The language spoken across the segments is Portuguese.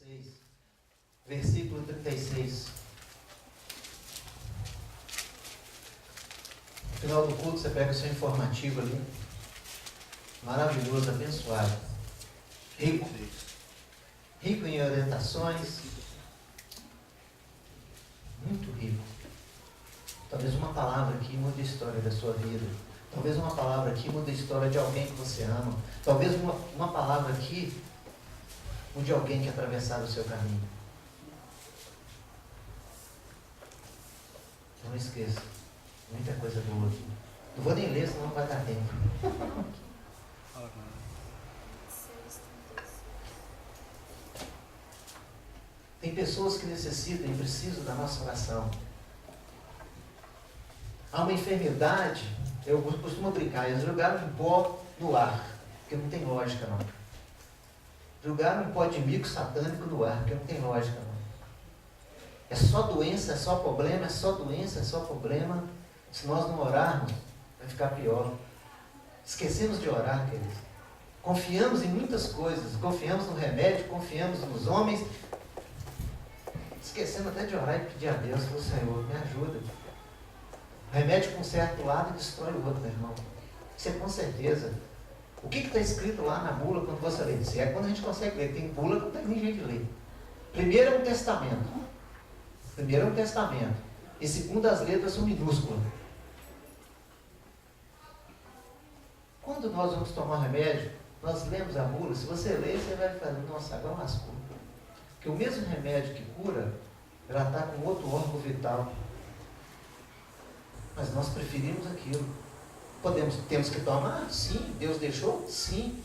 26, versículo 36. No final do culto, você pega o seu informativo ali. Maravilhoso, abençoado. Rico. Rico em orientações. Muito rico. Talvez uma palavra aqui mude a história da sua vida. Talvez uma palavra aqui mude a história de alguém que você ama. Talvez uma palavra aqui mude alguém que atravessar o seu caminho. Não esqueça. Muita coisa boa aqui. Não vou nem ler, senão não vai dar tempo. Tem pessoas que necessitam e precisam da nossa oração. Há uma enfermidade, eu costumo brincar, eles jogaram um pó no ar, porque não tem lógica não. Jogaram um pó de mico satânico no ar, porque não tem lógica não. É só doença, é só problema, é só doença, é só problema. Se nós não orarmos, vai ficar pior. Esquecemos de orar, queridos. Confiamos em muitas coisas, confiamos no remédio, confiamos nos homens, esquecendo até de orar e pedir a Deus, Senhor, me ajuda. O remédio com um certo lado destrói o outro, meu irmão. Isso é com certeza. O que está escrito lá na bula quando você lê? Isso é quando a gente consegue ler. Tem bula que não tem nem jeito de ler. Primeiro é um testamento. Primeiro é um testamento. E segundo, as letras são minúsculas. Quando nós vamos tomar remédio, nós lemos a bula. Se você ler, você vai fazer, nossa, agora lascou. Porque o mesmo remédio que cura, ela está com outro órgão vital. Mas nós preferimos aquilo. Temos que tomar? Sim. Deus deixou? Sim.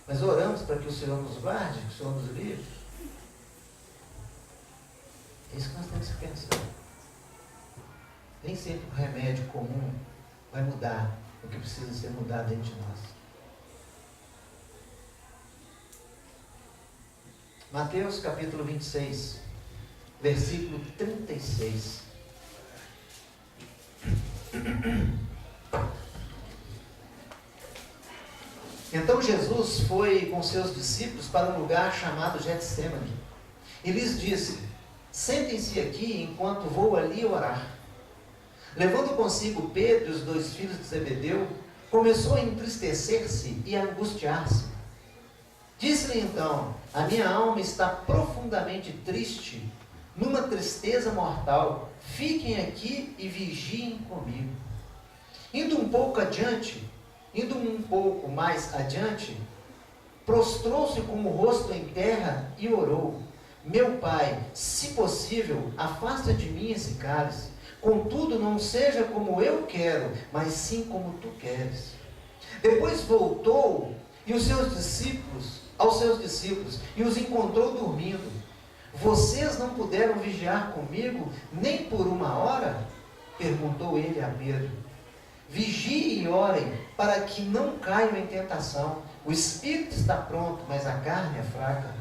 Mas oramos para que o Senhor nos guarde, que o Senhor nos livre. É isso que nós temos que pensar. Nem sempre o remédio comum vai mudar o que precisa ser mudado dentro de nós. Mateus capítulo 26, versículo 36. Então Jesus foi com seus discípulos para um lugar chamado Getsêmani e lhes disse: sentem-se aqui enquanto vou ali orar. Levando consigo Pedro e os 2 filhos de Zebedeu, começou a entristecer-se e a angustiar-se. Disse-lhe então: a minha alma está profundamente triste, numa tristeza mortal. Fiquem aqui e vigiem comigo. Indo um pouco mais adiante, prostrou-se com o rosto em terra e orou: meu Pai, se possível, afasta de mim esse cálice. Contudo, não seja como eu quero, mas sim como tu queres. Depois voltou aos seus discípulos e os encontrou dormindo. Vocês não puderam vigiar comigo nem por 1 hora? Perguntou ele a Pedro. Vigiem e orem, para que não caiam em tentação. O espírito está pronto, mas a carne é fraca.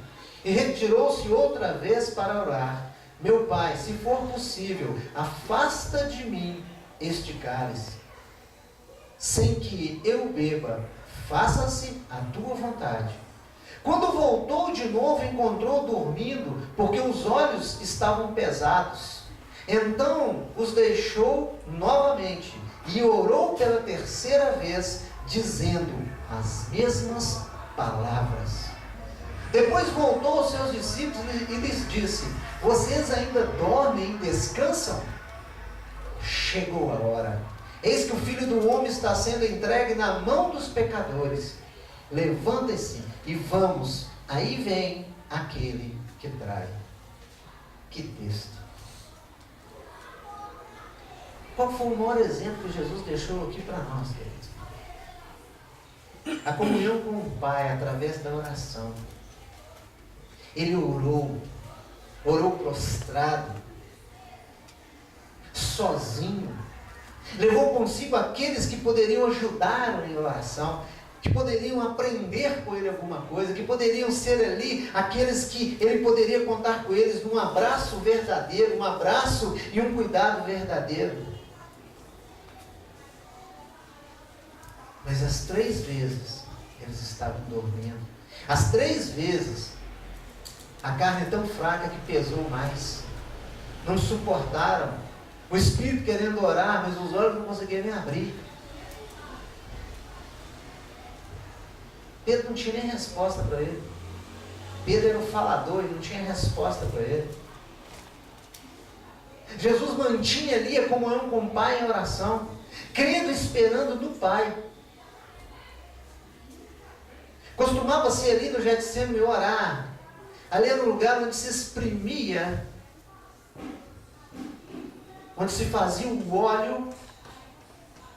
E retirou-se outra vez para orar: meu Pai, se for possível, afasta de mim este cálice. Sem que eu beba, faça-se a tua vontade. Quando voltou de novo, encontrou dormindo, porque os olhos estavam pesados. Então os deixou novamente e orou pela 3ª vez, dizendo as mesmas palavras. Depois voltou aos seus discípulos e lhes disse: vocês ainda dormem e descansam? Chegou a hora. Eis que o Filho do Homem está sendo entregue na mão dos pecadores. Levantem-se e vamos. Aí vem aquele que trai. Que texto. Qual foi o maior exemplo que Jesus deixou aqui para nós, queridos? A comunhão com o Pai através da oração. Ele orou prostrado, sozinho. Levou consigo aqueles que poderiam ajudar em oração, que poderiam aprender com ele alguma coisa, que poderiam ser ali aqueles que ele poderia contar com eles num abraço verdadeiro, um abraço e um cuidado verdadeiro. Mas as 3 vezes eles estavam dormindo. As 3 vezes A carne é tão fraca que pesou mais. Não suportaram. O espírito querendo orar, mas os olhos não conseguiam nem abrir. Pedro não tinha nem resposta para ele. Pedro era o falador e não tinha resposta para ele. Jesus mantinha ali a comunhão com o Pai em oração, crendo e esperando no Pai. Costumava-se ali no Getsemane orar. Ali era um lugar onde se exprimia, onde se fazia o óleo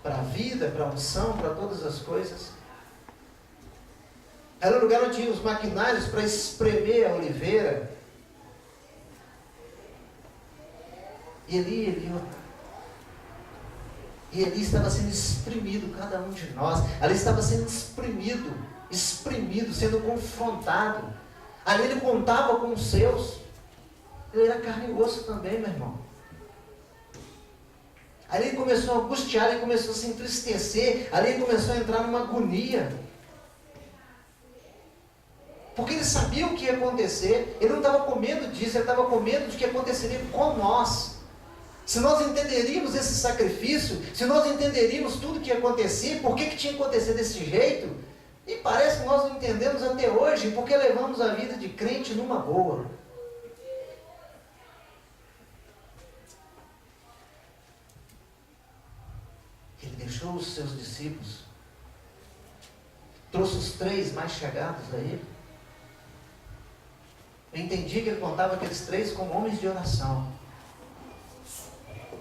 para a vida, para a unção, para todas as coisas. Era um lugar onde tinha os maquinários para espremer a oliveira. E ali estava sendo exprimido cada um de nós. Ali estava sendo exprimido, sendo confrontado. Ali ele contava com os seus. Ele era carne e osso também, meu irmão. Ali ele começou a angustiar, ele começou a se entristecer. Ali ele começou a entrar numa agonia. Porque ele sabia o que ia acontecer. Ele não estava com medo disso, ele estava com medo de que aconteceria com nós. Se nós entenderíamos esse sacrifício, se nós entenderíamos tudo o que ia acontecer, por que tinha que acontecer desse jeito, e parece que nós não entendemos até hoje, porque levamos a vida de crente numa boa. Ele deixou os seus discípulos, trouxe os 3 mais chegados a ele. Eu entendi que ele contava aqueles 3 como homens de oração.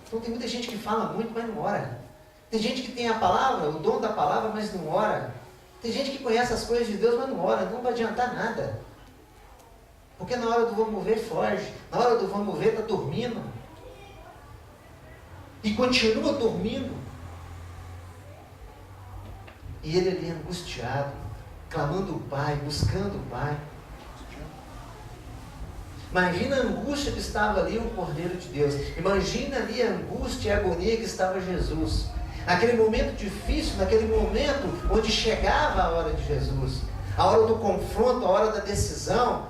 Então tem muita gente que fala muito, mas não ora. Tem gente que tem a palavra, o dom da palavra, mas não ora. Tem gente que conhece as coisas de Deus, mas não ora. Não vai adiantar nada. Porque na hora do vamos ver, foge. Na hora do vamos ver, está dormindo. E continua dormindo. E ele ali angustiado, clamando o Pai, buscando o Pai. Imagina a angústia que estava ali o Cordeiro de Deus. Imagina ali a angústia e a agonia que estava Jesus. Naquele momento difícil, naquele momento onde chegava a hora de Jesus. A hora do confronto, a hora da decisão.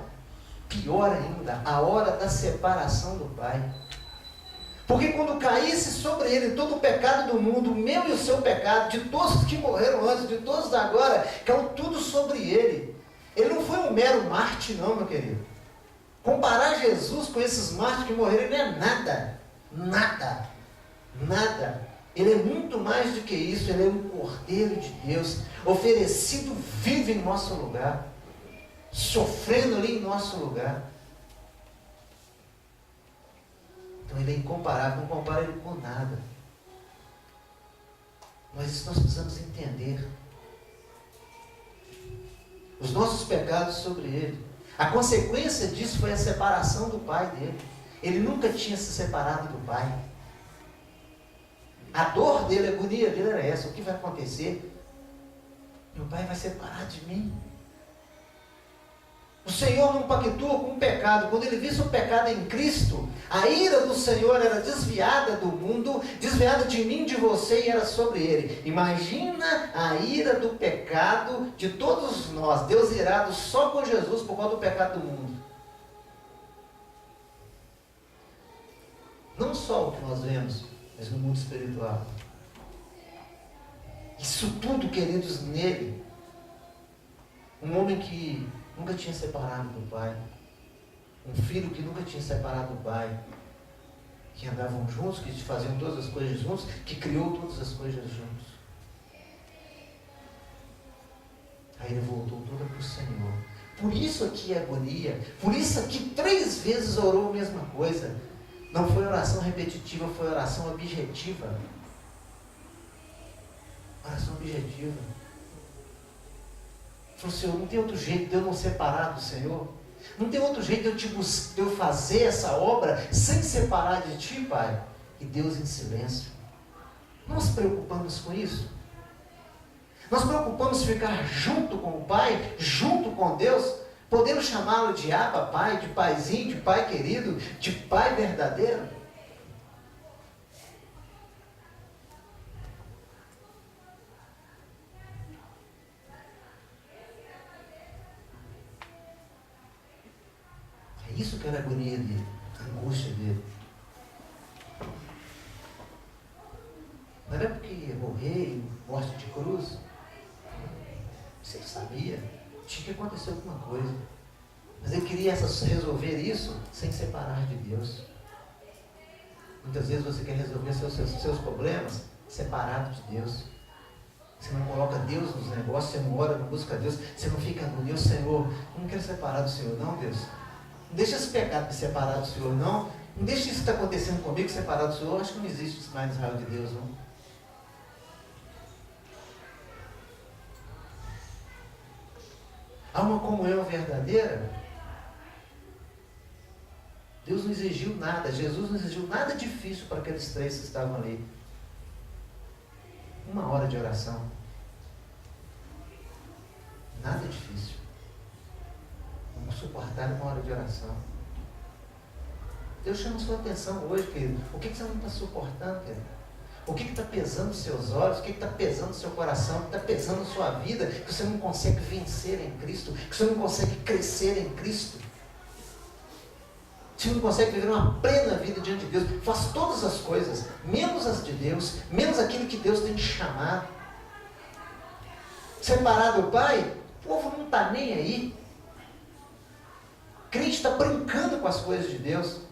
Pior ainda, a hora da separação do Pai. Porque quando caísse sobre ele todo o pecado do mundo, o meu e o seu pecado, de todos os que morreram antes, de todos agora, caiu tudo sobre ele. Ele não foi um mero mártir não, meu querido. Comparar Jesus com esses mártires que morreram, ele é nada. Nada. Nada. Ele é muito mais do que isso. Ele é um Cordeiro de Deus, oferecido vivo em nosso lugar, sofrendo ali em nosso lugar. Então ele é incomparável, não compara ele com nada. Mas nós precisamos entender os nossos pecados sobre ele. A consequência disso foi a separação do Pai dele. Ele nunca tinha se separado do Pai. A dor dele, a agonia dele era essa. O que vai acontecer? Meu Pai vai separar de mim. O Senhor não pactua com o pecado. Quando ele visse o pecado em Cristo, a ira do Senhor era desviada do mundo, desviada de mim, de você, e era sobre ele. Imagina a ira do pecado de todos nós. Deus irado só com Jesus por causa do pecado do mundo. Não só o que nós vemos, mas no mundo espiritual. Isso tudo, queridos, nele. Um homem que nunca tinha separado do Pai. Um filho que nunca tinha separado do Pai. Que andavam juntos, que faziam todas as coisas juntos, que criou todas as coisas juntos. Aí ele voltou toda para o Senhor. Por isso aqui é agonia. Por isso aqui 3 vezes orou a mesma coisa. Não foi oração repetitiva, foi oração objetiva. Oração objetiva. Falou, Senhor, não tem outro jeito de eu não separar do Senhor? Não tem outro jeito de eu fazer essa obra sem separar de Ti, Pai? E Deus em silêncio. Nós preocupamos com isso? Nós preocupamos ficar junto com o Pai, junto com Deus? Podemos chamá-lo de Abba, Pai, de Paizinho, de Pai querido, de Pai verdadeiro? Isso que era a agonia dele, a angústia dele. Não era porque ia morrer em morte de cruz. Você sabia, tinha que acontecer alguma coisa. Mas ele queria resolver isso sem separar de Deus. Muitas vezes você quer resolver seus problemas separado de Deus. Você não coloca Deus nos negócios, você não ora, não busca Deus, você não fica no Deus, Senhor, eu não quero separar do Senhor, não, Deus. Não deixa esse pecado me separar do Senhor, não. Não deixa isso que está acontecendo comigo separar do Senhor. Eu acho que não existe isso mais no Israel de Deus, não. Há uma comunhão verdadeira. Deus não exigiu nada, Jesus não exigiu nada difícil para aqueles três que estavam ali. 1 hora de oração. Nada difícil. Vamos suportar 1 hora de oração. Deus chama a sua atenção hoje, querido. O que você não está suportando, querido? O que está pesando nos seus olhos? O que está pesando no seu coração? O que está pesando na sua vida? Que você não consegue vencer em Cristo? Que você não consegue crescer em Cristo? Você não consegue viver uma plena vida diante de Deus? Faz todas as coisas, menos as de Deus, menos aquilo que Deus tem te chamado. Separado do Pai, o povo não está nem aí. Crente está brincando com as coisas de Deus.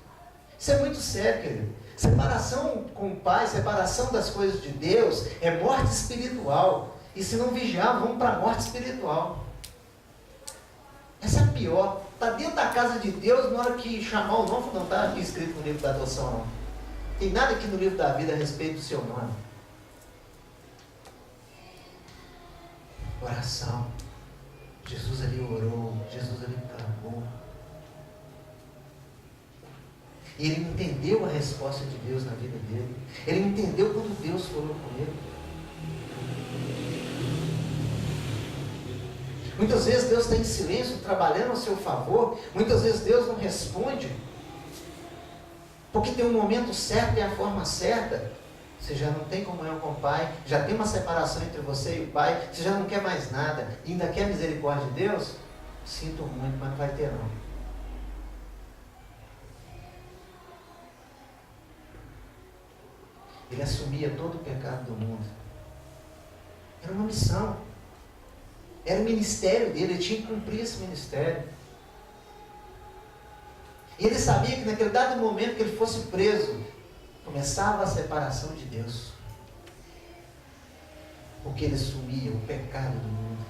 Isso é muito sério, querido. Separação com o Pai, separação das coisas de Deus é morte espiritual. E se não vigiar, vamos para a morte espiritual. Essa é a pior. Está dentro da casa de Deus, na hora que chamar o nome, não está aqui escrito no livro da adoção, não. Tem nada aqui no livro da vida a respeito do seu nome. Oração. Jesus ali orou, Jesus ali clamou. E ele entendeu a resposta de Deus na vida dele. Ele entendeu quando Deus falou com ele. Muitas vezes Deus está em silêncio, trabalhando a seu favor. Muitas vezes Deus não responde. Porque tem um momento certo e a forma certa. Você já não tem comunhão com o Pai. Já tem uma separação entre você e o Pai. Você já não quer mais nada. E ainda quer a misericórdia de Deus? Sinto muito, mas não vai ter não. Ele assumia todo o pecado do mundo. Era uma missão. Era o ministério dele, ele tinha que cumprir esse ministério. E ele sabia que naquele dado momento que ele fosse preso, começava a separação de Deus. Porque ele assumia o pecado do mundo.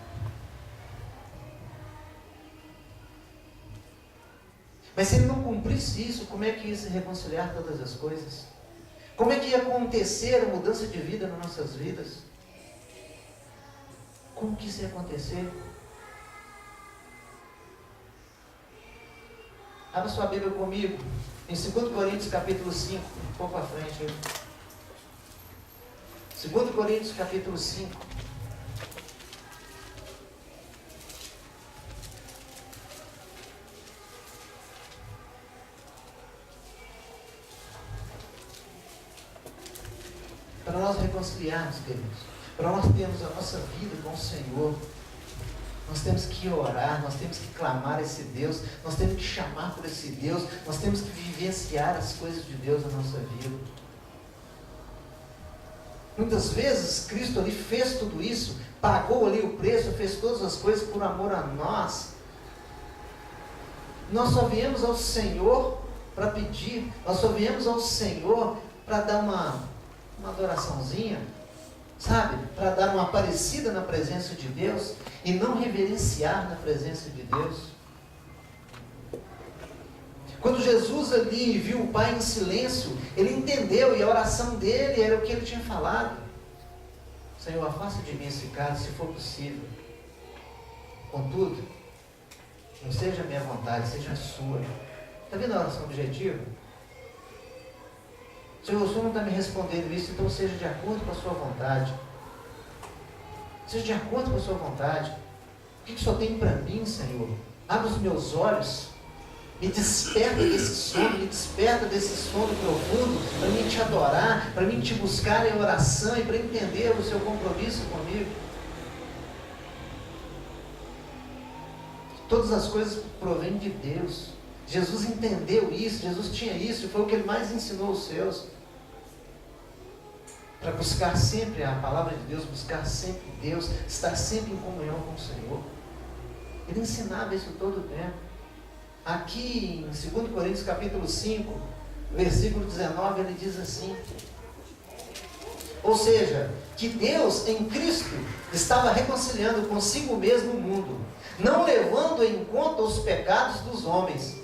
Mas se ele não cumprisse isso, como é que ia se reconciliar todas as coisas? Como é que ia acontecer a mudança de vida nas nossas vidas? Como que isso ia acontecer? Abra sua Bíblia comigo, em 2 Coríntios capítulo 5, um pouco à frente. 2 Coríntios capítulo 5. Para nós reconciliarmos, queridos. Para nós termos a nossa vida com o Senhor, nós temos que orar, nós temos que clamar esse Deus, nós temos que chamar por esse Deus, nós temos que vivenciar as coisas de Deus na nossa vida. Muitas vezes Cristo ali fez tudo isso, pagou ali o preço, fez todas as coisas por amor a nós. Nós só viemos ao Senhor para pedir, nós só viemos ao Senhor para dar uma adoraçãozinha, sabe, para dar uma aparecida na presença de Deus e não reverenciar na presença de Deus. Quando Jesus ali viu o Pai em silêncio, ele entendeu, e a oração dele era o que ele tinha falado: Senhor, afasta de mim esse cálice, se for possível. Contudo, não seja a minha vontade, seja a sua. Está vendo a oração objetiva? Senhor, o Senhor não está me respondendo isso, então seja de acordo com a sua vontade. Seja de acordo com a sua vontade. O que o Senhor tem para mim, Senhor? Abre os meus olhos, me desperta desse sono profundo, para mim te adorar, para mim te buscar em oração e para entender o seu compromisso comigo. Todas as coisas provêm de Deus. Jesus entendeu isso, Jesus tinha isso, e foi o que ele mais ensinou os seus. Para buscar sempre a palavra de Deus, buscar sempre Deus, estar sempre em comunhão com o Senhor. Ele ensinava isso todo o tempo. Aqui em 2 Coríntios capítulo 5, versículo 19, ele diz assim: ou seja, que Deus em Cristo estava reconciliando consigo mesmo o mundo, não levando em conta os pecados dos homens,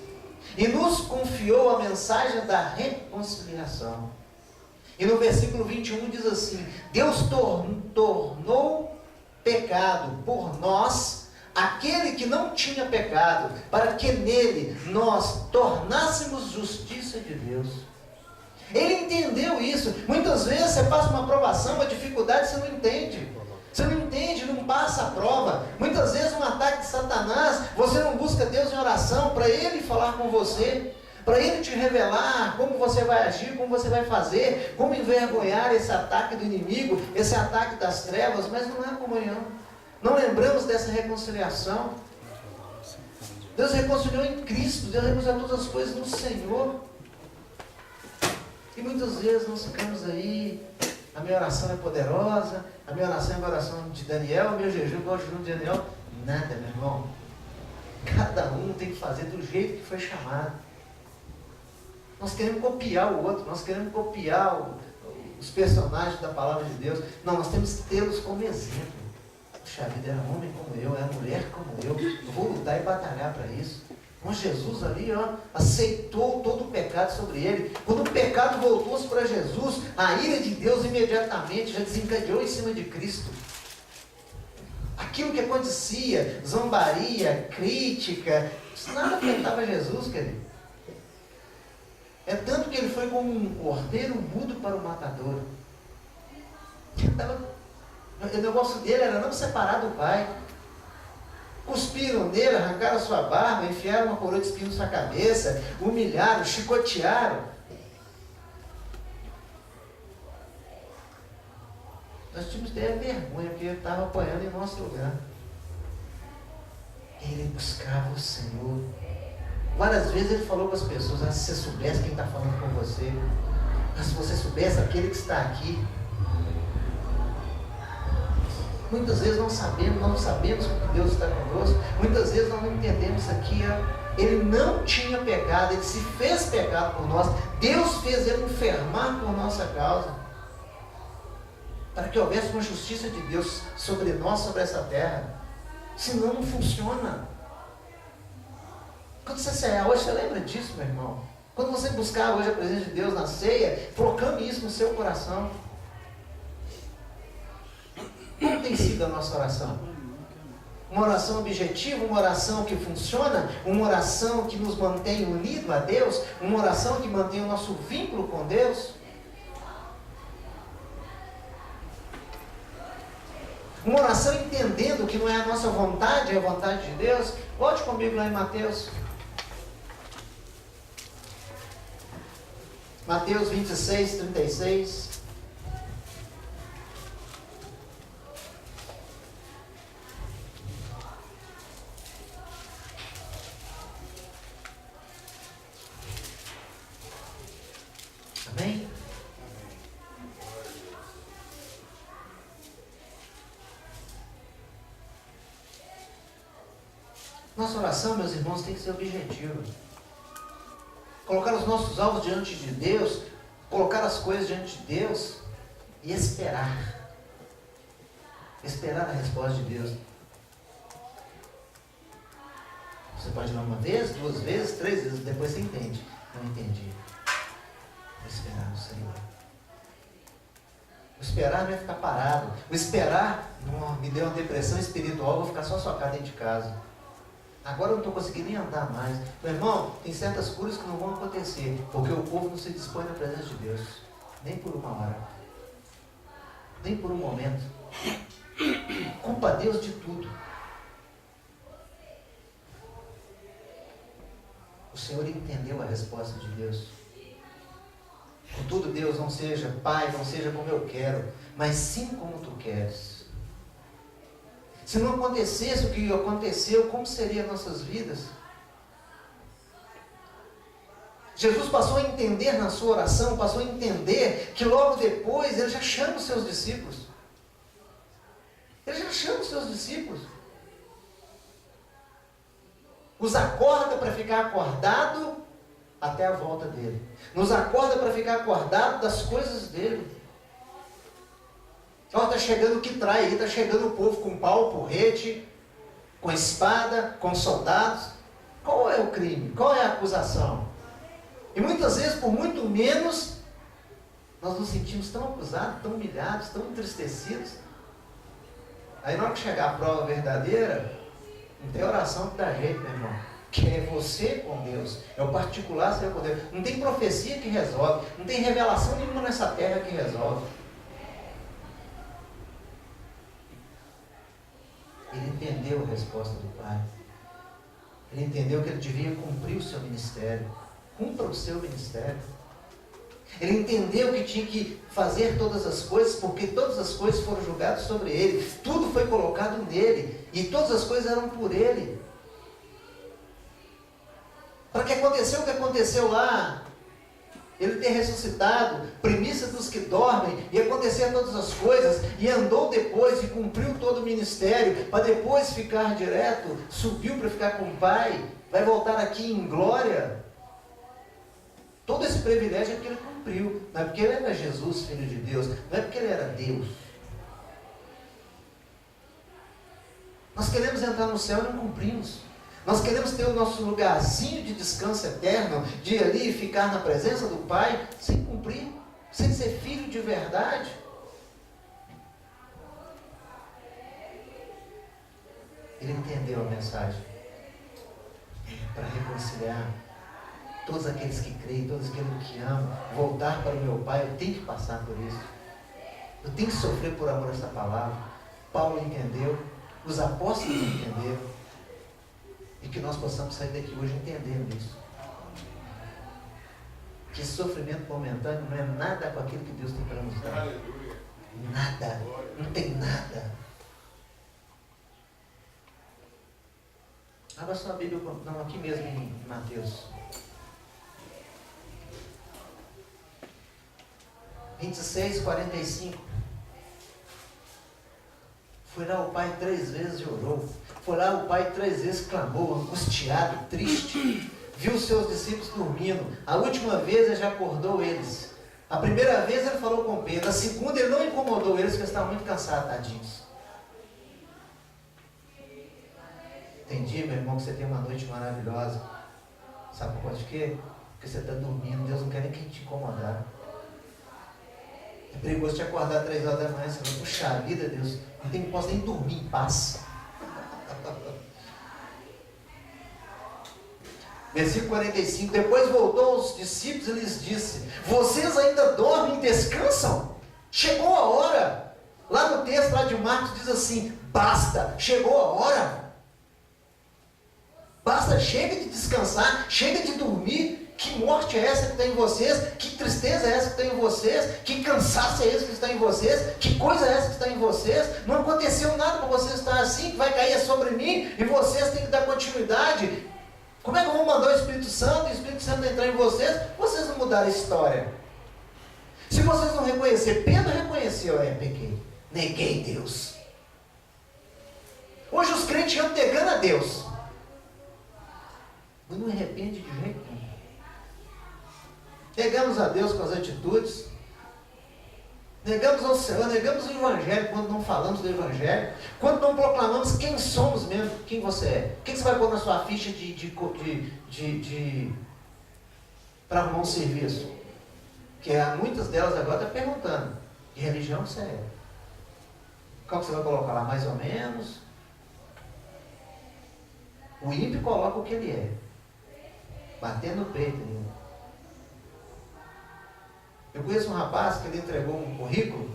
e nos confiou a mensagem da reconciliação. E no versículo 21 diz assim: Deus tornou pecado por nós aquele que não tinha pecado, para que nele nós tornássemos justiça de Deus. Ele entendeu isso. Muitas vezes você passa uma provação, uma dificuldade, você não entende. Você não entende, não passa a prova. Muitas vezes um ataque de Satanás, você não busca Deus em oração para Ele falar com você, para Ele te revelar como você vai agir, como você vai fazer, como envergonhar esse ataque do inimigo, esse ataque das trevas, mas não há comunhão. Não lembramos dessa reconciliação. Deus reconciliou em Cristo, Deus reconciliou todas as coisas no Senhor. E muitas vezes nós ficamos aí, a minha oração é poderosa, a minha oração é a oração de Daniel, o meu jejum igual o jejum de Daniel. Nada, meu irmão. Cada um tem que fazer do jeito que foi chamado. Nós queremos copiar o outro, nós queremos copiar os personagens da palavra de Deus. Não, nós temos que tê-los como exemplo. Puxa vida, era homem como eu, era mulher como eu vou lutar e batalhar para isso. Mas Jesus ali, aceitou todo o pecado sobre ele. Quando o pecado voltou-se para Jesus, a ira de Deus imediatamente já desencadeou em cima de Cristo. Aquilo que acontecia, zombaria, crítica, isso nada afetava Jesus, querido. É tanto que ele foi como um cordeiro mudo para o matador. O negócio dele era não separar do Pai. Cuspiram nele, arrancaram a sua barba, enfiaram uma coroa de espinho na sua cabeça, humilharam, chicotearam. Nós tínhamos que ter vergonha, porque ele estava apanhando em nosso lugar. Ele buscava o Senhor. Várias vezes ele falou com as pessoas: se você soubesse quem está falando com você, se você soubesse aquele que está aqui. Muitas vezes não sabemos que Deus está conosco. Muitas vezes nós não entendemos isso aqui. Ele não tinha pecado, ele se fez pecado por nós. Deus fez ele enfermar por nossa causa, para que houvesse uma justiça de Deus sobre nós, sobre essa terra. Senão não funciona. Quando você cear hoje, você lembra disso, meu irmão? Quando você buscar hoje a presença de Deus na ceia, proclame isso no seu coração. Como tem sido a nossa oração? Uma oração objetiva, uma oração que funciona, uma oração que nos mantém unidos a Deus, uma oração que mantém o nosso vínculo com Deus? Uma oração entendendo que não é a nossa vontade, é a vontade de Deus? Volte comigo lá em Mateus. Mateus 26, 36. Amém? Nossa oração, meus irmãos, tem que ser objetiva. Colocar os nossos alvos diante de Deus, colocar as coisas diante de Deus e esperar. Esperar a resposta de Deus. Você pode ir lá uma vez, 2 vezes, 3 vezes, depois você entende. Não entendi. Vou esperar no Senhor. O esperar não é ficar parado. O esperar, me deu uma depressão espiritual, vou ficar só socado dentro de casa. Agora eu não estou conseguindo nem andar mais. Meu irmão, tem certas curas que não vão acontecer, porque o povo não se dispõe na presença de Deus. Nem por uma hora. Nem por um momento. Culpa a Deus de tudo. O Senhor entendeu a resposta de Deus. Contudo, Deus, não seja, Pai, não seja como eu quero, mas sim como Tu queres. Se não acontecesse o que aconteceu, como seriam nossas vidas? Jesus passou a entender na sua oração, passou a entender que logo depois ele já chama os seus discípulos. Ele já chama os seus discípulos. Os acorda para ficar acordado até a volta dele. Nos acorda para ficar acordado das coisas dele. Ó, está chegando o que trai aí, está chegando o povo com pau, porrete, com espada, com soldados. Qual é o crime? Qual é a acusação? E muitas vezes, por muito menos, nós nos sentimos tão acusados, tão humilhados, tão entristecidos. Aí na hora que chegar a prova verdadeira, não tem oração que dá jeito, meu irmão. Que é você com Deus. É o particular seu com Deus. Não tem profecia que resolve. Não tem revelação nenhuma nessa terra que resolve. Ele entendeu a resposta do Pai. Ele entendeu que ele devia cumprir o seu ministério. Cumpra o seu ministério. Ele entendeu que tinha que fazer todas as coisas, porque todas as coisas foram julgadas sobre ele. Tudo foi colocado nele. E todas as coisas eram por ele. Para que aconteceu o que aconteceu lá, ele ter ressuscitado, primícia dos que dormem, e acontecer todas as coisas, e andou depois e cumpriu todo o ministério, para depois ficar direto, subiu para ficar com o Pai, vai voltar aqui em glória. Todo esse privilégio é porque ele cumpriu. Não é porque ele era Jesus, Filho de Deus. Não é porque ele era Deus. Nós queremos entrar no céu e não cumprimos. Nós queremos ter o nosso lugarzinho de descanso eterno, de ir ali ficar na presença do Pai, sem cumprir, sem ser filho de verdade. Ele entendeu a mensagem. Para reconciliar todos aqueles que creem, todos aqueles que amam, voltar para o meu Pai, eu tenho que passar por isso. Eu tenho que sofrer por amor a essa palavra. Paulo entendeu, os apóstolos entenderam. E que nós possamos sair daqui hoje entendendo isso. Que esse sofrimento momentâneo não é nada com aquilo que Deus tem para nos dar. Nada. Não tem nada. Abra sua Bíblia, não, aqui mesmo em Mateus 26:45. Foi lá o pai 3 vezes e orou. Foi lá o pai 3 vezes clamou, angustiado, triste. Viu os seus discípulos dormindo. A última vez ele já acordou eles. A primeira vez ele falou com Pedro. A segunda ele não incomodou eles, porque eles estavam muito cansados, tadinhos. Tem dia, meu irmão, que você tem uma noite maravilhosa. Sabe por conta de quê? Porque você está dormindo. Deus não quer nem que te incomodar. É perigoso te acordar 3 horas da manhã. Você vai, puxa vida, Deus, não posso nem dormir em paz. Versículo 45. Depois voltou aos discípulos e lhes disse: vocês ainda dormem e descansam? Chegou a hora. Lá no texto lá de Marcos diz assim: basta, chegou a hora. Basta, chega de descansar, chega de dormir. Que morte é essa que está em vocês? Que tristeza é essa que está em vocês? Que cansaço é esse que está em vocês? Que coisa é essa que está em vocês? Não aconteceu nada para vocês estar assim, que vai cair sobre mim, e vocês têm que dar continuidade. Como é que eu vou mandar o Espírito Santo, e o Espírito Santo entrar em vocês? Vocês não mudaram a história. Se vocês não reconhecerem, Pedro reconheceu, pequei, neguei Deus. Hoje os crentes andam negando a Deus, mas não arrepende de jeito nenhum. Negamos a Deus com as atitudes, negamos ao Senhor, negamos o Evangelho quando não falamos do Evangelho, quando não proclamamos quem somos mesmo, quem você é. O que você vai pôr na sua ficha para arrumar um serviço? Que muitas delas agora estão perguntando: que religião você é? Qual que você vai colocar lá? Mais ou menos? O ímpio coloca o que ele é, batendo no peito ainda. Eu conheço um rapaz que ele entregou um currículo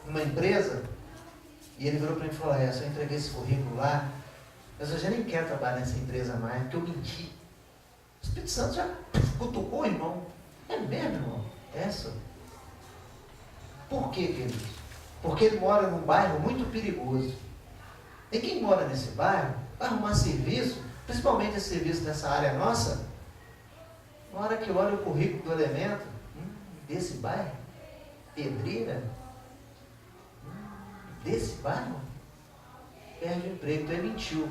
numa empresa, e ele virou para mim e falou: se eu entreguei esse currículo lá, mas eu já nem quero trabalhar nessa empresa mais, porque eu menti. O Espírito Santo já cutucou, irmão. É mesmo, irmão? Essa. Por quê, queridos? Porque ele mora num bairro muito perigoso. E quem mora nesse bairro vai arrumar serviço, principalmente esse serviço nessa área nossa, Na hora que olha o currículo do Elemento, desse bairro, Pedreira, desse bairro, perde o emprego. Então ele mentiu.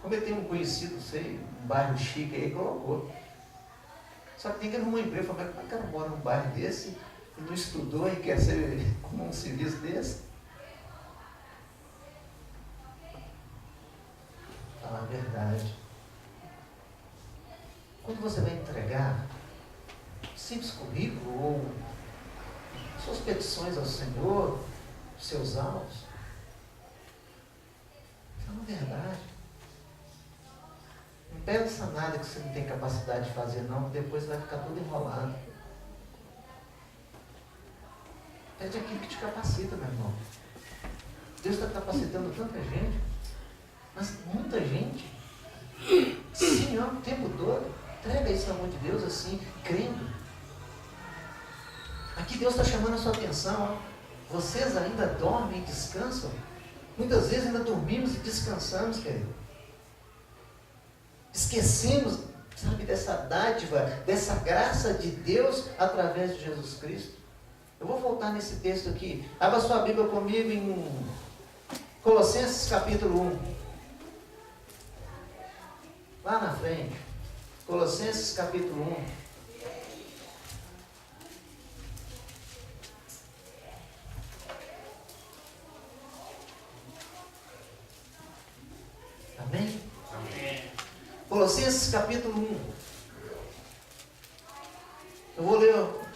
Como ele tem um conhecido, sei, um bairro chique aí, colocou. Só que tem que arrumar um emprego. Falei, mas como é que o cara mora num bairro desse e não estudou e quer ser como um serviço desse? Falar a verdade. Quando você vai entregar simples currículo ou suas petições ao Senhor, seus alvos, fala a verdade. Não pensa nada que você não tem capacidade de fazer, não, depois vai ficar tudo enrolado. Pede aquilo que te capacita, meu irmão. Deus está capacitando tanta gente, mas muita gente, sim, o tempo todo, entrega isso no amor de Deus assim, crendo. Aqui Deus está chamando a sua atenção, ó. Vocês ainda dormem e descansam? Muitas vezes ainda dormimos e descansamos, querido. Esquecemos, sabe, dessa dádiva, dessa graça de Deus através de Jesus Cristo. Eu vou voltar nesse texto aqui. Abra sua Bíblia comigo em Colossenses capítulo 1. Lá na frente. Colossenses capítulo 1. Amém? Amém. Colossenses capítulo 1. Eu vou ler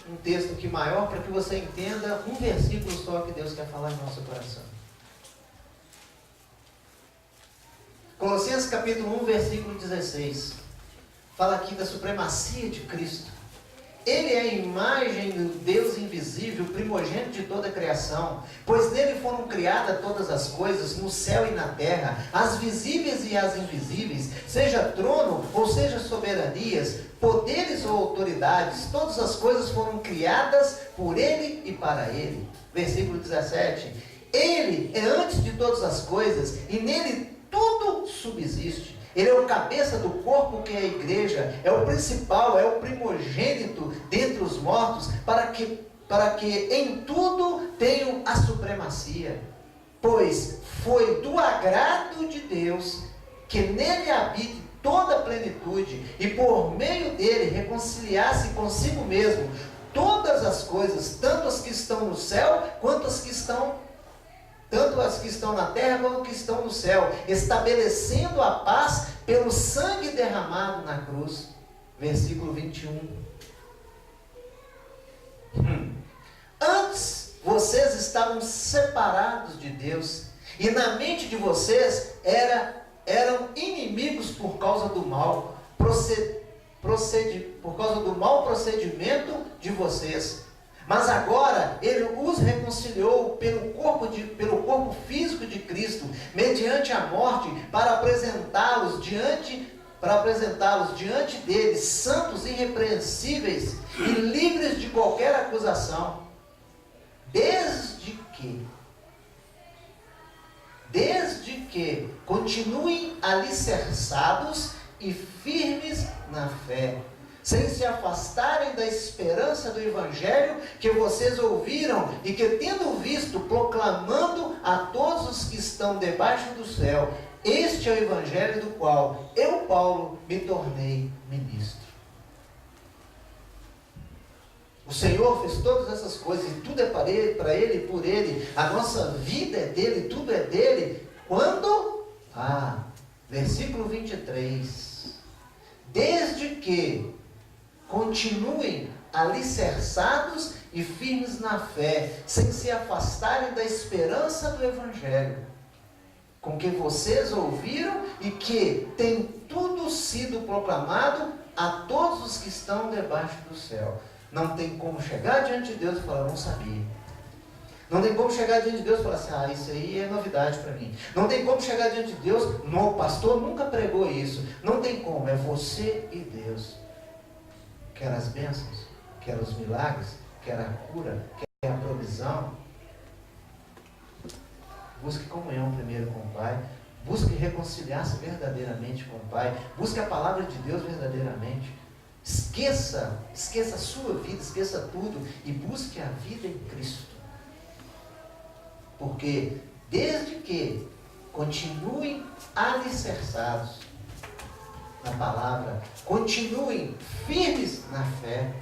um texto aqui maior para que você entenda um versículo só que Deus quer falar em nosso coração. Colossenses capítulo 1, versículo 16. Fala aqui da supremacia de Cristo. Ele é a imagem do Deus invisível, primogênito de toda a criação, pois nele foram criadas todas as coisas, no céu e na terra, as visíveis e as invisíveis, seja trono ou seja soberanias, poderes ou autoridades, todas as coisas foram criadas por ele e para ele. Versículo 17. Ele é antes de todas as coisas e nele tudo subsiste. Ele é o cabeça do corpo que é a igreja, é o principal, é o primogênito dentre os mortos, para que em tudo tenham a supremacia. Pois foi do agrado de Deus que nele habite toda a plenitude, e por meio dele reconciliasse consigo mesmo todas as coisas, tanto as que estão no céu, quanto as que estão na terra, quanto as que estão no céu, estabelecendo a paz pelo sangue derramado na cruz. Versículo 21. Antes, vocês estavam separados de Deus, e na mente de vocês eram inimigos por causa do mal procedimento de vocês. Mas agora Ele os reconciliou pelo corpo físico de Cristo, mediante a morte, para apresentá-los diante dele, santos, irrepreensíveis e livres de qualquer acusação, desde que continuem alicerçados e firmes na fé, sem se afastarem da esperança do Evangelho que vocês ouviram e que, tendo visto, proclamando a todos os que estão debaixo do céu. Este é o Evangelho do qual eu, Paulo, me tornei ministro. O Senhor fez todas essas coisas e tudo é para Ele e por Ele. A nossa vida é dEle, tudo é dEle. Quando? Versículo 23. Desde que continuem alicerçados e firmes na fé, sem se afastarem da esperança do Evangelho, com que vocês ouviram e que tem tudo sido proclamado a todos os que estão debaixo do céu. Não tem como chegar diante de Deus e falar, não sabia. Não tem como chegar diante de Deus e falar assim, isso aí é novidade para mim. Não tem como chegar diante de Deus, não, o pastor nunca pregou isso. Não tem como, é você e Deus. Quer as bênçãos, quer os milagres, quer a cura, quer a provisão. Busque comunhão primeiro com o Pai. Busque reconciliar-se verdadeiramente com o Pai. Busque a palavra de Deus verdadeiramente. Esqueça a sua vida, esqueça tudo e busque a vida em Cristo. Porque desde que continuem alicerçados na palavra, continuem firmes na fé,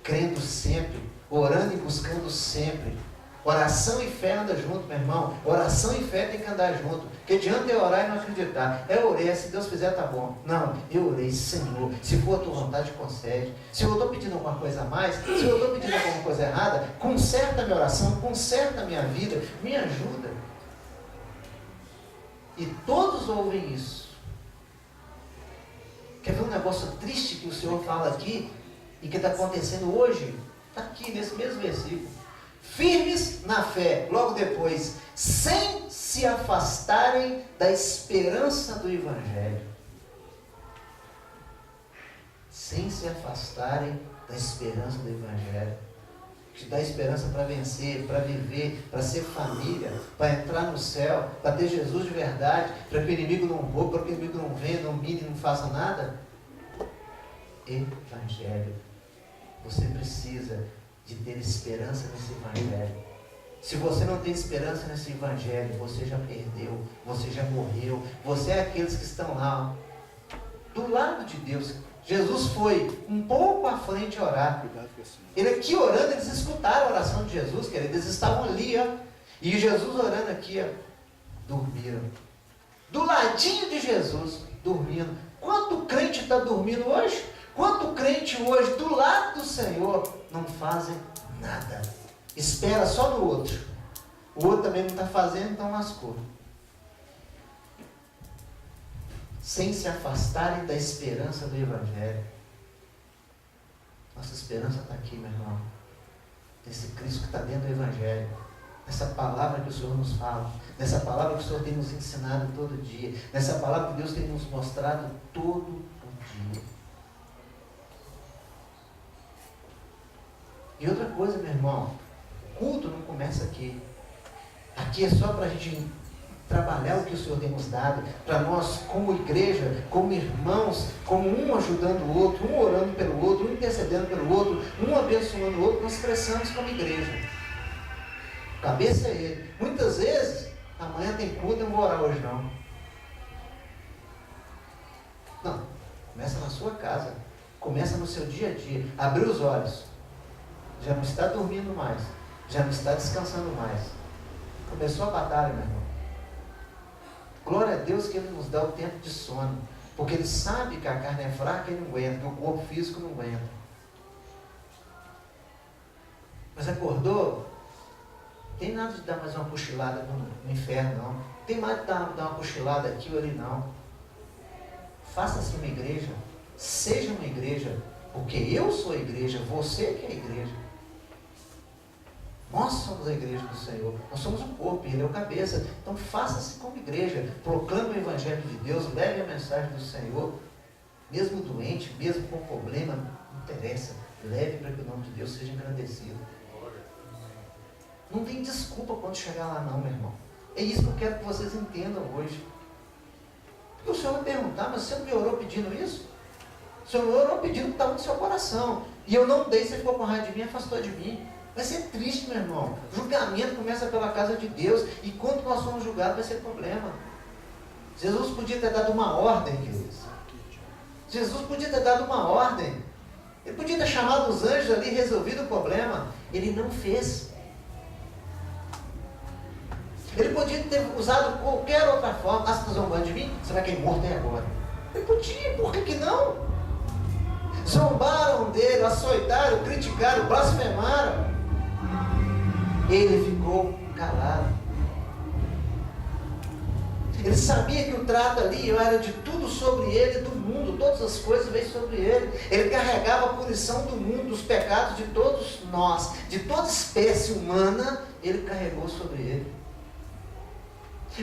crendo sempre, orando e buscando sempre. Oração e fé andam junto, meu irmão. Oração e fé tem que andar junto. Que adianta eu orar e não acreditar. Eu orei, se Deus fizer, tá bom. Não, eu orei, Senhor, se for a tua vontade, concede. Se eu estou pedindo alguma coisa a mais, se eu estou pedindo alguma coisa errada, conserta a minha oração, conserta a minha vida, me ajuda. E todos ouvem isso. Quer ver um negócio triste que o Senhor fala aqui e que está acontecendo hoje? Está aqui nesse mesmo versículo. Firmes na fé, logo depois, sem se afastarem da esperança do Evangelho. Sem se afastarem da esperança do Evangelho. Que dá esperança para vencer, para viver, para ser família, para entrar no céu, para ter Jesus de verdade, para que o inimigo não roube, para que o inimigo não venha, não mire, não faça nada. Evangelho. Você precisa de ter esperança nesse Evangelho. Se você não tem esperança nesse Evangelho, você já perdeu, você já morreu, você é aqueles que estão lá, do lado de Deus. Jesus foi um pouco à frente orar. Ele aqui orando, eles escutaram a oração de Jesus, querido. Eles estavam ali, ó. E Jesus orando aqui, ó. Dormiram. Do ladinho de Jesus, dormindo. Quanto crente está dormindo hoje? Quanto crente hoje, do lado do Senhor, não fazem nada. Espera só no outro. O outro também não está fazendo, então lascou. Sem se afastarem da esperança do Evangelho. Nossa esperança está aqui, meu irmão. Nesse Cristo que está dentro do Evangelho. Nessa palavra que o Senhor nos fala. Nessa palavra que o Senhor tem nos ensinado todo dia. Nessa palavra que Deus tem nos mostrado todo o dia. E outra coisa, meu irmão. Culto não começa aqui. Aqui é só para a gente trabalhar o que o Senhor tem nos dado, para nós como igreja, como irmãos, como um ajudando o outro, um orando pelo outro, um intercedendo pelo outro, um abençoando o outro, nós cresçamos como igreja. Cabeça é ele. Muitas vezes, amanhã tem culto, eu não vou orar hoje não. Não, começa na sua casa, começa no seu dia a dia, abrir os olhos, já não está dormindo mais, já não está descansando mais. Começou a batalha, meu irmão. Glória a Deus que Ele nos dá o tempo de sono. Porque Ele sabe que a carne é fraca e não aguenta, que o corpo físico não aguenta. Mas acordou? Tem nada de dar mais uma cochilada no inferno, não. Tem mais de dar uma cochilada aqui ou ali, não. Faça-se uma igreja. Seja uma igreja. Porque eu sou a igreja, você que é a igreja. Nós somos a igreja do Senhor, nós somos o corpo, Ele é o cabeça. Então faça-se como igreja, proclame o Evangelho de Deus, leve a mensagem do Senhor, mesmo doente, mesmo com problema, não interessa, leve para que o nome de Deus seja engrandecido. Não tem desculpa quando chegar lá não, meu irmão. É isso que eu quero que vocês entendam hoje. Porque o Senhor vai perguntar, mas você não me orou pedindo isso? O Senhor me orou pedindo que estava no seu coração, e eu não dei, você ficou com raiva de mim, afastou de mim. Vai ser triste, meu irmão. Julgamento começa pela casa de Deus. E quando nós somos julgados, vai ser problema. Jesus podia ter dado uma ordem, queridos. Jesus podia ter dado uma ordem. Ele podia ter chamado os anjos ali e resolvido o problema. Ele não fez. Ele podia ter usado qualquer outra forma. Ah, você está zombando de mim? Você vai cair morto aí agora. Ele podia, por que não? Zombaram dele, açoitaram, criticaram, blasfemaram. Ele ficou calado. Ele sabia que o trato ali era de tudo sobre ele, do mundo, todas as coisas veio sobre ele. Ele carregava a punição do mundo, dos pecados de todos nós, de toda espécie humana, ele carregou sobre ele.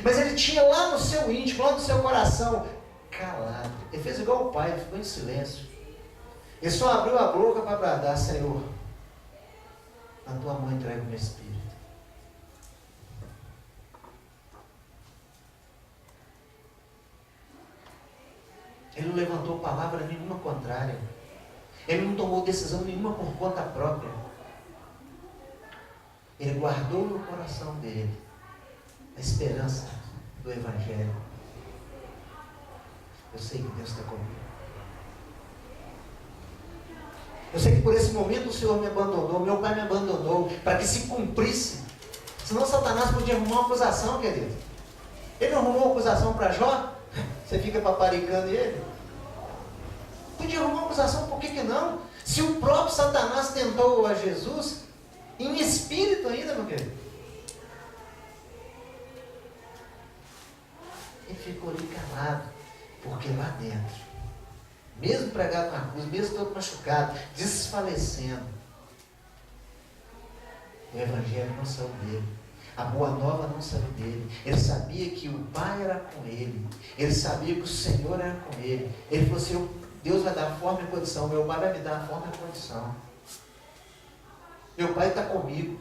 Mas ele tinha lá no seu íntimo, lá no seu coração, calado. Ele fez igual o pai, ele ficou em silêncio. Ele só abriu a boca para bradar: Senhor, na tua mão entrego o meu espírito. Ele não levantou palavra nenhuma contrária. Ele não tomou decisão nenhuma por conta própria. Ele guardou no coração dele a esperança do Evangelho. Eu sei que Deus está comigo. Eu sei que por esse momento o Senhor me abandonou, meu pai me abandonou, para que se cumprisse. Senão Satanás podia arrumar uma acusação, querido. Ele não arrumou uma acusação para Jó? Você fica paparicando ele? Podia arrumar uma acusação, por que não? Se o próprio Satanás tentou a Jesus, em espírito ainda, meu querido. Ele ficou ali calado, porque lá dentro, mesmo pregado na cruz, mesmo todo machucado, desfalecendo, o Evangelho não saiu dele. A boa nova não saiu dele. Ele sabia que o Pai era com ele. Ele sabia que o Senhor era com ele. Ele falou assim, Deus vai dar forma e condição. Meu Pai vai me dar forma e condição. Meu Pai está comigo.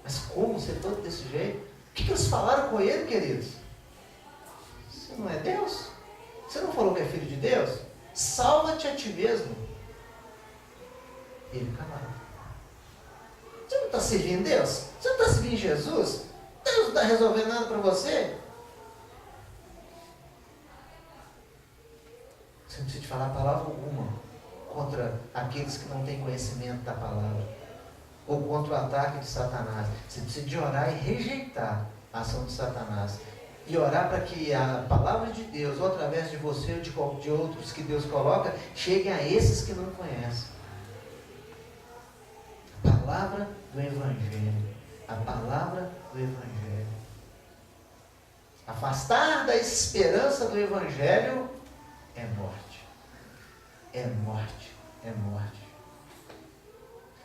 Mas como ser todo desse jeito? O que eles falaram com ele, queridos? Você não é Deus? Você não falou que é filho de Deus? Salva-te a ti mesmo. Ele calado. Você não está servindo Deus? Você não está servindo Jesus? Deus não está resolvendo nada para você? Você não precisa de falar palavra alguma contra aqueles que não têm conhecimento da palavra, ou contra o ataque de Satanás. Você precisa de orar e rejeitar a ação de Satanás. E orar para que a palavra de Deus, ou através de você ou de outros que Deus coloca, chegue a esses que não conhecem. A palavra do Evangelho. A palavra do Evangelho. Afastar da esperança do Evangelho é morte. É morte. É morte.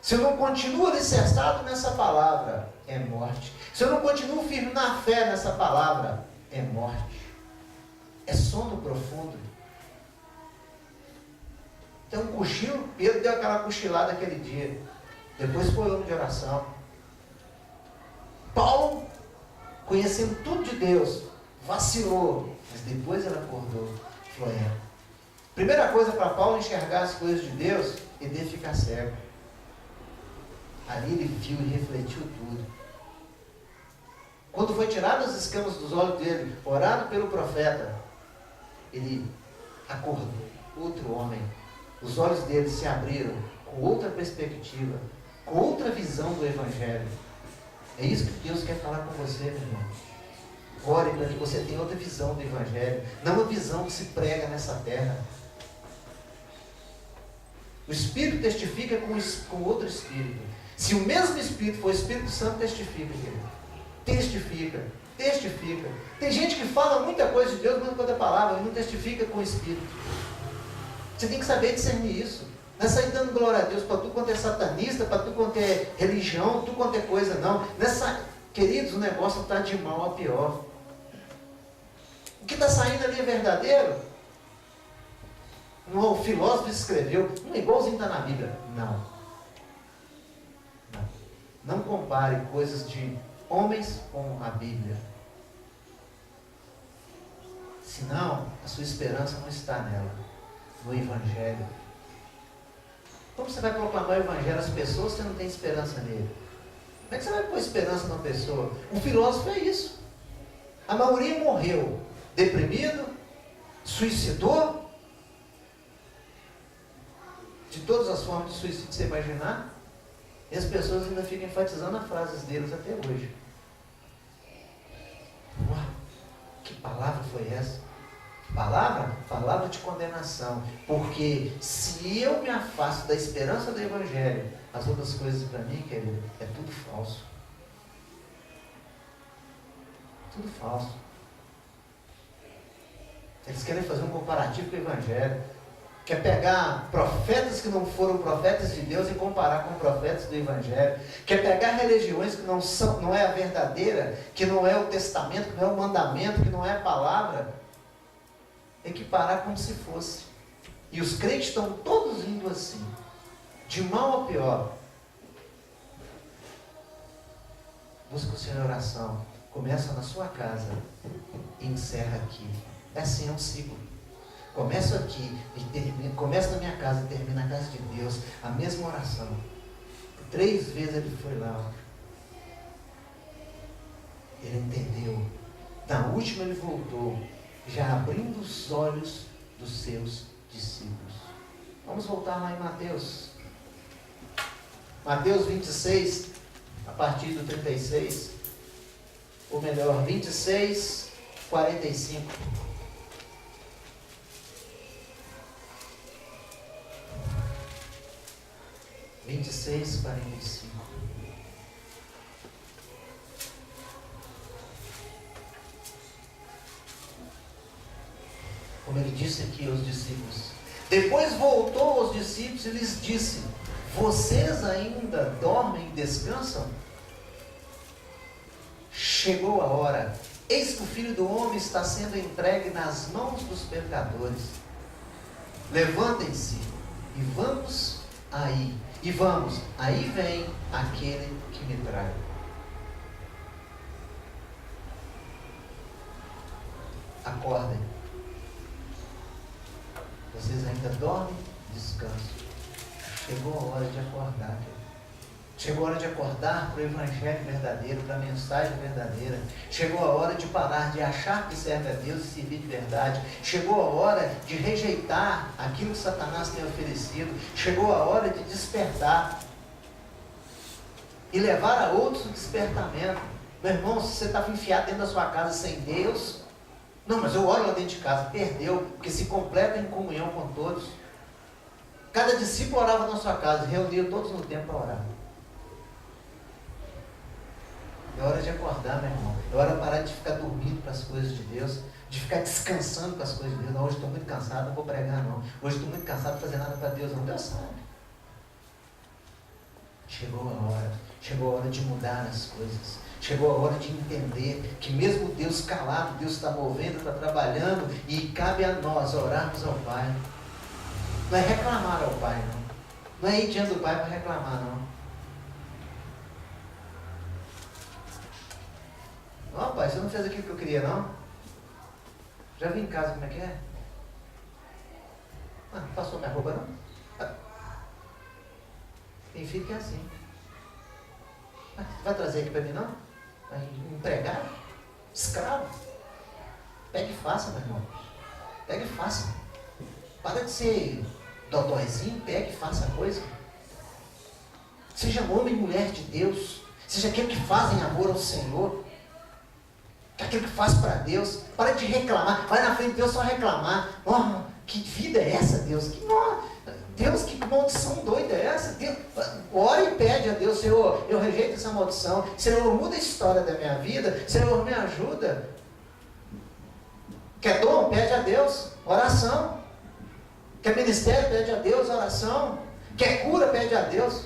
Se eu não continuo alicerçado nessa palavra, é morte. Se eu não continuo firme na fé nessa palavra, é morte. É sono profundo. Então, um cochilo, Pedro deu aquela cochilada aquele dia. Depois foi ano de oração. Paulo, conhecendo tudo de Deus, vacilou, mas depois ele acordou. Falou, primeira coisa para Paulo enxergar as coisas de Deus, ele deve ficar cego. Ali ele viu e refletiu tudo. Quando foi tirado as escamas dos olhos dele, orado pelo profeta, ele acordou, outro homem. Os olhos dele se abriram com outra perspectiva, com outra visão do Evangelho. É isso que Deus quer falar com você, meu irmão. Ore para que você tenha outra visão do Evangelho, não uma visão que se prega nessa terra. O Espírito testifica com outro Espírito. Se o mesmo Espírito for o Espírito Santo, testifica, querido. Testifica. Tem gente que fala muita coisa de Deus, muita coisa da palavra, e não testifica com o Espírito. Você tem que saber discernir isso. Não é sair dando glória a Deus para tu quanto é satanista, para tu quanto é religião, tu quanto é coisa, não. Queridos, o negócio está de mal a pior. O que está saindo ali é verdadeiro? O filósofo escreveu, não é igualzinho está na Bíblia. Não compare coisas de homens com a Bíblia. Senão, a sua esperança não está nela, no Evangelho. Como você vai proclamar o Evangelho às pessoas se você não tem esperança nele? Como é que você vai pôr esperança numa pessoa? Um filósofo é isso. A maioria morreu deprimido, suicidou, de todas as formas de suicídio que você imaginar, e as pessoas ainda ficam enfatizando as frases deles até hoje. Uau, que palavra foi essa? Palavra de condenação. Porque se eu me afasto da esperança do Evangelho, as outras coisas para mim, querido, é tudo falso. Tudo falso. Eles querem fazer um comparativo com o Evangelho. Quer pegar profetas que não foram profetas de Deus e comparar com profetas do Evangelho. Quer pegar religiões que não é a verdadeira, que não é o testamento, que não é o mandamento, que não é a palavra, equiparar como se fosse. E os crentes estão todos indo assim, de mal a pior. Busca o Senhor em oração. Começa na sua casa e encerra aqui. É assim, é um ciclo. Começo aqui, começo na minha casa e termino na casa de Deus, a mesma oração. 3 vezes ele foi lá. Ele entendeu. Na última ele voltou, já abrindo os olhos dos seus discípulos. Vamos voltar lá em Mateus. Mateus 26, a partir do 36. Ou melhor, 26, 45. Como ele disse aqui aos discípulos. Depois voltou aos discípulos e lhes disse: vocês ainda dormem e descansam? Chegou a hora. Eis que o Filho do Homem está sendo entregue nas mãos dos pecadores. Levantem-se e vamos aí. E vamos, aí vem aquele que me trai. Acordem. Vocês ainda dormem? Descansam. Chegou a hora de acordar. Chegou a hora de acordar para o Evangelho verdadeiro, para a mensagem verdadeira. Chegou a hora de parar de achar que serve a Deus e servir de verdade. Chegou a hora de rejeitar aquilo que Satanás tem oferecido. Chegou a hora de despertar e levar a outros o despertamento. Meu irmão, se você estava enfiado dentro da sua casa sem Deus, não, mas eu oro lá dentro de casa, perdeu, porque se completa em comunhão com todos. Cada discípulo orava na sua casa, reunia todos no tempo para orar. É hora de acordar, meu irmão. É hora de parar de ficar dormindo para as coisas de Deus, de ficar descansando para as coisas de Deus. Não, hoje estou muito cansado, não vou pregar não. Hoje estou muito cansado de fazer nada para Deus, não. Deus sabe. Chegou a hora de mudar as coisas. Chegou a hora de entender que mesmo Deus calado, Deus está movendo, está trabalhando, e cabe a nós orarmos ao Pai. Não é reclamar ao Pai, não. Não é ir diante do Pai para reclamar, não. Não, pai, você não fez aquilo que eu queria, não? Já vi em casa como é que é? Ah, não passou minha roupa, não? Ah. Tem filho que é assim. Ah, vai trazer aqui para mim, não? Vai empregado? Escravo? Pega e faça, meu irmão. Pega e faça. Para de ser dodóizinho, pega e faça a coisa. Seja homem e mulher de Deus. Seja aquele que faz em amor ao Senhor. Aquilo que faz para Deus. Para de reclamar. Vai na frente de Deus só reclamar. Oh, que vida é essa, Deus? Deus, que maldição doida é essa? Deus, ora e pede a Deus: Senhor, eu rejeito essa maldição. Senhor, muda a história da minha vida. Senhor, me ajuda. Quer dom? Pede a Deus. Oração. Quer ministério? Pede a Deus. Oração. Quer cura? Pede a Deus.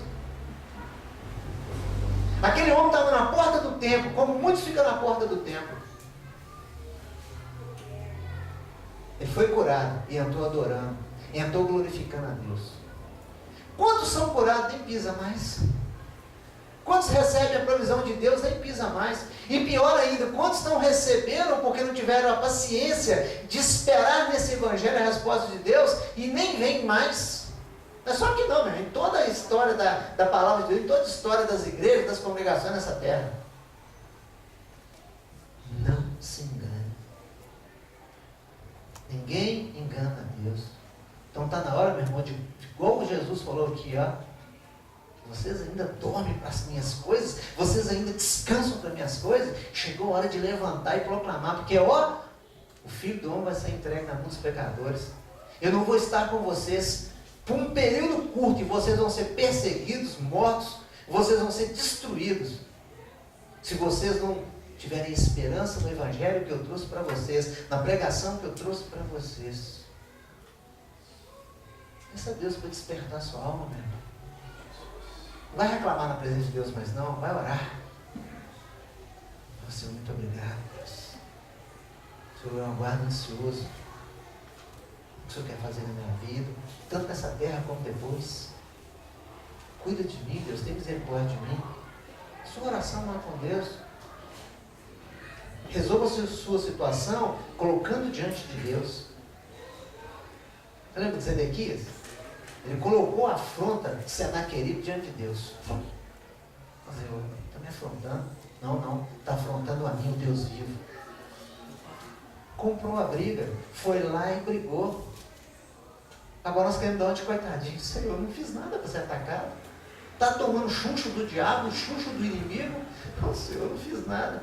Aquele homem estava na porta do templo, como muitos ficam na porta do templo. Ele foi curado e entrou adorando, entrou glorificando a Deus. Quantos são curados nem pisa mais? Quantos recebem a provisão de Deus nem pisa mais? E pior ainda, quantos não receberam porque não tiveram a paciência de esperar nesse evangelho a resposta de Deus e nem vem mais? Não é só que não, meu irmão. Em toda a história da palavra de Deus, em toda a história das igrejas, das congregações nessa terra. Não se engane. Ninguém engana a Deus. Então está na hora, meu irmão, igual Jesus falou aqui, ó. Vocês ainda dormem para as minhas coisas? Vocês ainda descansam para as minhas coisas? Chegou a hora de levantar e proclamar, porque ó, o Filho do Homem vai ser entregue na mão dos pecadores. Eu não vou estar com vocês por um período curto, e vocês vão ser perseguidos, mortos, vocês vão ser destruídos, se vocês não tiverem esperança no Evangelho que eu trouxe para vocês, na pregação que eu trouxe para vocês. Peça a Deus para despertar a sua alma, meu irmão. Não vai reclamar na presença de Deus, mas não, vai orar. Senhor, muito obrigado, Deus. Senhor, eu aguardo ansioso o que o Senhor quer fazer na minha vida, tanto nessa terra como depois. Cuida de mim, Deus, tem misericórdia de mim. Sua oração lá com Deus. Resolva a sua situação colocando diante de Deus. Você lembra de Zedequias? Ele colocou a afronta de Senaqueribe diante de Deus. Mas eu, está me afrontando? Não, está afrontando a mim, o Deus vivo. Comprou a briga, foi lá e brigou. Agora nós queremos dar uma de coitadinho. Senhor, eu não fiz nada para ser atacado. Está tomando chuncho do diabo, chuncho do inimigo. Não, Senhor, eu não fiz nada.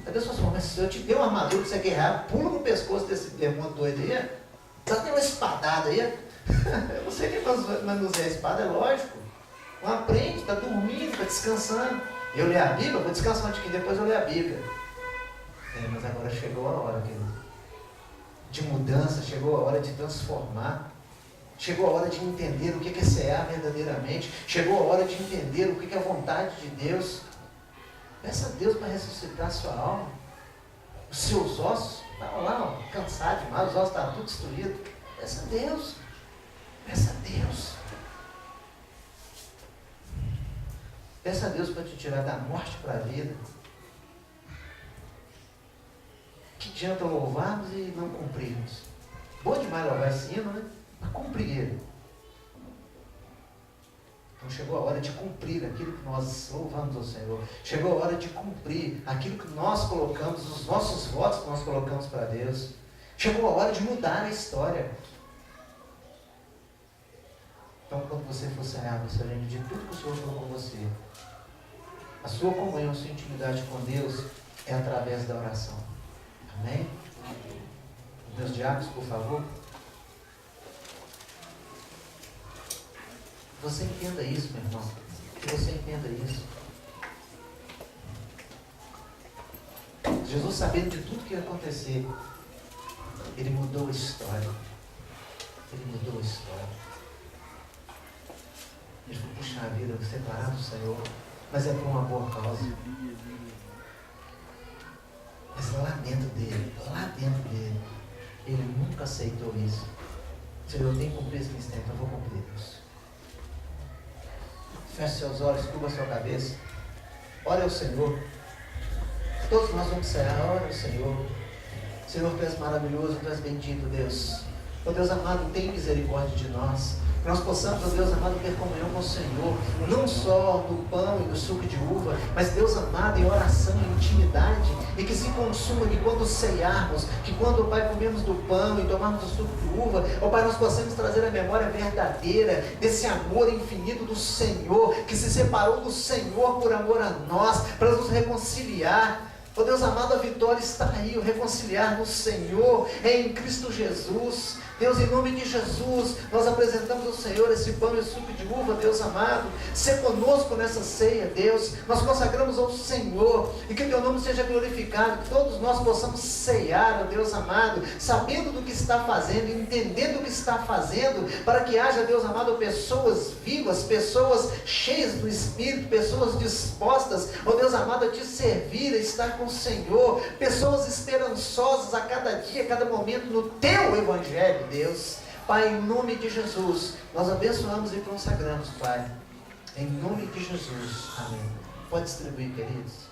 Aí Deus falou, mas se eu te dei uma armadura para você guerrear, pula no pescoço desse demônio doido aí. Já tem uma espadada aí. Eu não sei quem manuseia a espada, é lógico. Não aprende, está dormindo, está descansando. Eu leio a Bíblia, vou descansar um pouquinho, depois eu leio a Bíblia. Mas agora chegou a hora, querido, de mudança, chegou a hora de transformar. Chegou a hora de entender o que é cear verdadeiramente. Chegou a hora de entender o que é a vontade de Deus. Peça a Deus para ressuscitar a sua alma. Os seus ossos estavam lá, cansados demais, os ossos estavam tudo destruídos. Peça a Deus. Peça a Deus. Peça a Deus para te tirar da morte para a vida. Que adianta louvarmos e não cumprirmos? Bom demais louvar esse hino, né? Para cumprir ele. Então chegou a hora de cumprir aquilo que nós louvamos ao Senhor. Chegou a hora de cumprir aquilo que nós colocamos, os nossos votos que nós colocamos para Deus. Chegou a hora de mudar a história. Então quando você for sair, você lembra de tudo que o Senhor falou com você. A sua comunhão, a sua intimidade com Deus é através da oração. Amém? Meus diáconos, por favor. Você entenda isso, meu irmão. Que você entenda isso. Jesus, sabendo de tudo que ia acontecer, Ele mudou a história. Ele mudou a história. Ele falou, puxa a vida, separado do Senhor, mas é por uma boa causa. Mas lá dentro dele, ele nunca aceitou isso. Senhor, eu tenho que cumprir esse mistério, então eu vou cumprir, Deus. Feche seus olhos, curva sua cabeça. Ore ao Senhor. Todos nós vamos sair. Ore ao Senhor. Senhor, Tu és maravilhoso, Tu és bendito, Deus. Ó Deus amado, tem misericórdia de nós. Que nós possamos, ó Deus amado, ter comunhão com o Senhor. Não só no pão e no suco de uva, mas Deus amado, em oração, em intimidade. E que se consuma que quando ceiarmos, que quando, Pai, comemos do pão e tomarmos o suco de uva, ó Pai, nós possamos trazer a memória verdadeira desse amor infinito do Senhor, que se separou do Senhor por amor a nós, para nos reconciliar. Ó Deus amado, a vitória está aí, o reconciliar no Senhor, é em Cristo Jesus. Deus, em nome de Jesus, nós apresentamos ao Senhor esse pão e suco de uva, Deus amado. Sê conosco nessa ceia, Deus. Nós consagramos ao Senhor e que Teu nome seja glorificado, que todos nós possamos ceiar, ó Deus amado, sabendo do que está fazendo, entendendo o que está fazendo, para que haja, Deus amado, pessoas vivas, pessoas cheias do Espírito, pessoas dispostas, ó Deus amado, a Te servir, a estar com o Senhor, pessoas esperançosas a cada dia, a cada momento no Teu Evangelho, Deus. Pai, em nome de Jesus, nós abençoamos e consagramos, Pai, em nome de Jesus, amém. Pode distribuir, queridos.